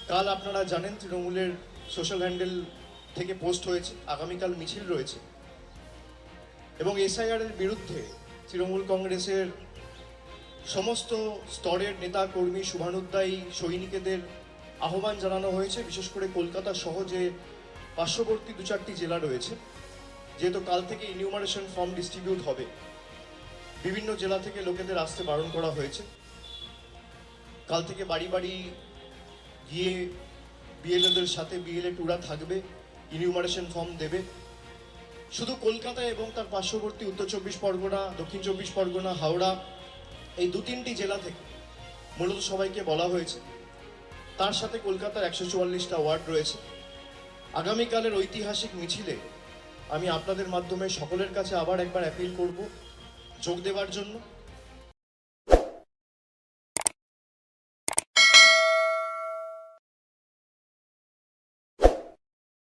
কাল আপনারা জানেন তৃণমূলের সোশ্যাল হ্যান্ডেল থেকে পোস্ট হয়েছে, আগামীকাল মিছিল রয়েছে এবং এসআইআর এর বিরুদ্ধে তৃণমূল কংগ্রেসের সমস্ত স্তরের নেতা কর্মী শুভানুধ্যায়ী সৈনিকেদের আহ্বান জানানো হয়েছে। বিশেষ করে কলকাতা সহ যে পার্শ্ববর্তী 2-4টি জেলা রয়েছে, যেহেতু কাল থেকে ইনিউমারেশন ফর্ম ডিস্ট্রিবিউট হবে, বিভিন্ন জেলা থেকে লোকেদের আসতে বারণ করা হয়েছে। কাল থেকে বাড়ি বাড়ি গিয়ে বিএলওদের সাথে বিএলএ টুরা থাকবে, ইনিউমারেশন ফর্ম দেবে। শুধু কলকাতা এবং তার পার্শ্ববর্তী উত্তর 24 পরগনা, দক্ষিণ 24 পরগনা, হাওড়া, এই 2-3টি জেলা থেকে মূলত সবাইকে বলা হয়েছে। তার সাথে কলকাতার 144টা ওয়ার্ড রয়েছে। আগামীকালের ঐতিহাসিক মিছিলে আমি আপনাদের মাধ্যমে সকলের কাছে আবার একবার অ্যাপিল করব যোগ দেওয়ার জন্য।